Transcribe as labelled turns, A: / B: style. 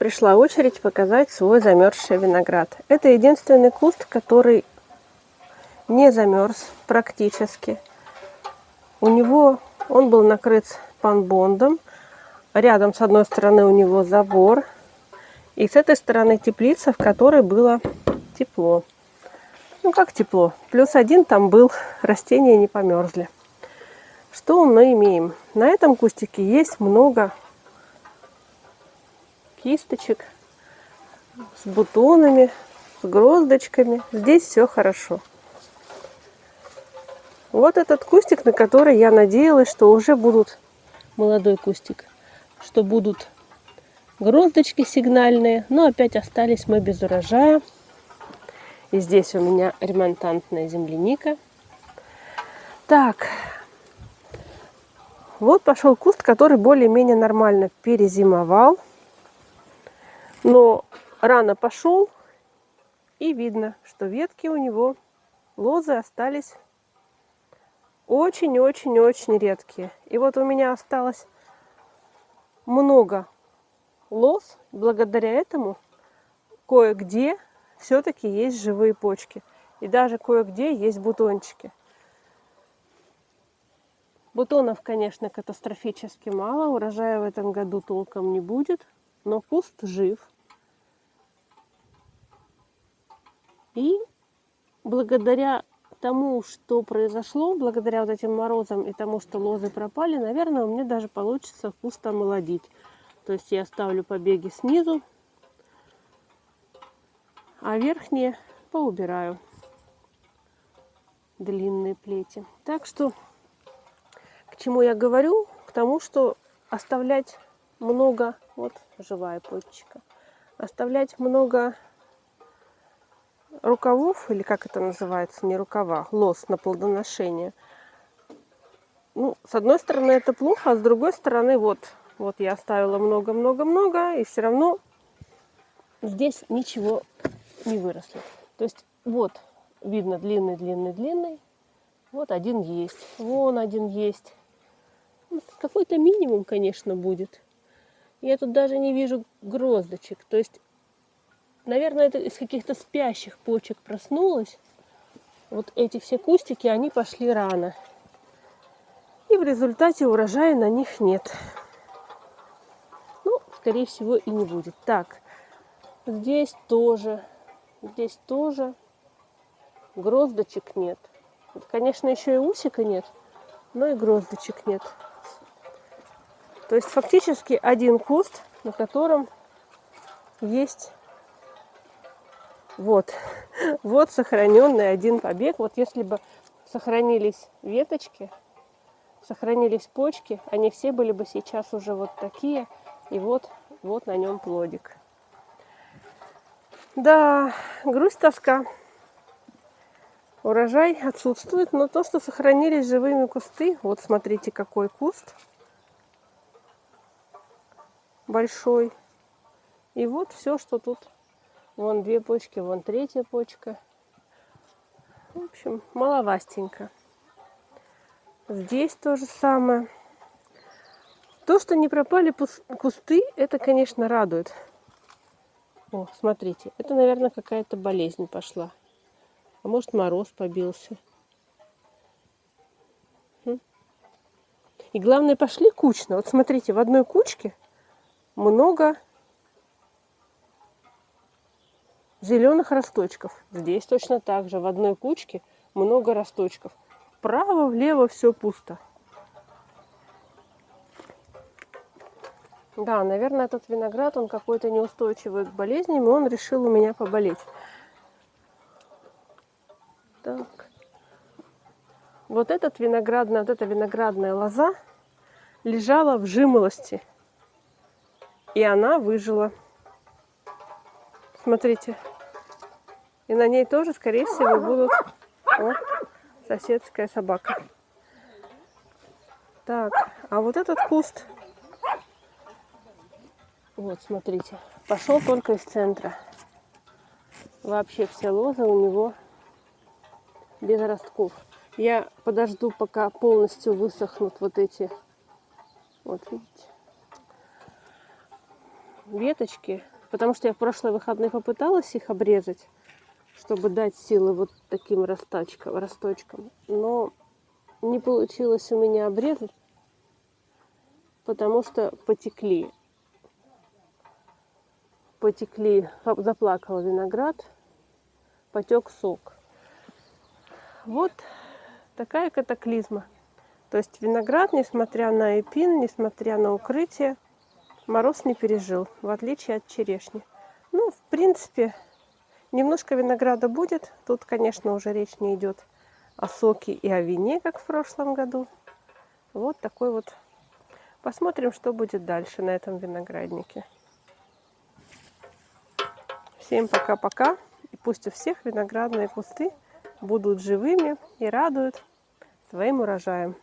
A: пришла очередь показать свой замерзший виноград. Это единственный куст, который не замерз практически. Он был накрыт панбондом. Рядом с одной стороны у него забор. И с этой стороны теплица, в которой было тепло. Ну как тепло? +1 там был, растения не померзли. Что мы имеем? На этом кустике есть много кисточек с бутонами, с гроздочками. Здесь все хорошо. Вот этот кустик, на который я надеялась, что уже будут, молодой кустик, что будут гроздочки сигнальные, но опять остались мы без урожая. И здесь у меня ремонтантная земляника. Так, вот пошел куст, который более-менее нормально перезимовал. Но рано пошел, и видно, что ветки у него, лозы остались очень-очень-очень редкие. И вот у меня осталось много лоз. Благодаря этому кое-где все-таки есть живые почки. И даже кое-где есть бутончики. Бутонов, конечно, катастрофически мало. Урожая в этом году толком не будет. Но куст жив. И благодаря тому, что произошло, благодаря вот этим морозам и тому, что лозы пропали, наверное, у меня даже получится куст омолодить. То есть я ставлю побеги снизу, а верхние поубираю. Длинные плети. Так что, к чему я говорю? К тому, что оставлять много, вот живая почечка, оставлять много рукавов, или как это называется, не рукава, лоз на плодоношение. Ну, с одной стороны это плохо, а с другой стороны вот я оставила много-много-много, и все равно здесь ничего не выросло. То есть вот видно длинный. Вот один есть, вон один есть. Какой-то минимум, конечно, будет. Я тут даже не вижу гроздочек. То есть, наверное, это из каких-то спящих почек проснулось. Вот эти все кустики, они пошли рано. И в результате урожая на них нет. Ну, скорее всего, и не будет. Так, здесь тоже гроздочек нет. Вот, конечно, еще и усика нет, но и гроздочек нет. То есть фактически один куст, на котором есть вот сохраненный один побег. Вот если бы сохранились веточки, сохранились почки, они все были бы сейчас уже вот такие. И вот на нем плодик. Да, грусть, тоска. Урожай отсутствует, но то, что сохранились живыми кусты, вот смотрите, какой куст большой. И вот все, что тут. Вон 2 почки, вон 3-я почка. В общем, маловастенько. Здесь то же самое. То, что не пропали кусты, это, конечно, радует. О, смотрите, это, наверное, какая-то болезнь пошла. А может, мороз побился. И главное, пошли кучно. Вот смотрите, в одной кучке много зеленых росточков. Здесь точно так же. В одной кучке много росточков. Вправо, влево все пусто. Да, наверное, этот виноград, он какой-то неустойчивый к болезням, и он решил у меня поболеть. Так. Вот эта виноградная лоза лежала в жимолости. И она выжила. Смотрите. И на ней тоже, скорее всего, будут... О, соседская собака. Так, а вот этот куст... Вот, смотрите. Пошел только из центра. Вообще все лозы у него без ростков. Я подожду, пока полностью высохнут вот эти. Вот видите. веточки, потому что я в прошлые выходные попыталась их обрезать, чтобы дать силы вот таким росточкам. Но не получилось у меня обрезать, потому что потекли, заплакал виноград, потек сок. Вот такая катаклизма. То есть виноград, несмотря на эпин, несмотря на укрытие, мороз не пережил, в отличие от черешни. Ну, в принципе, немножко винограда будет. Тут, конечно, уже речь не идет о соке и о вине, как в прошлом году. Вот такой вот. Посмотрим, что будет дальше на этом винограднике. Всем пока-пока. И пусть у всех виноградные кусты будут живыми и радуют своим урожаем.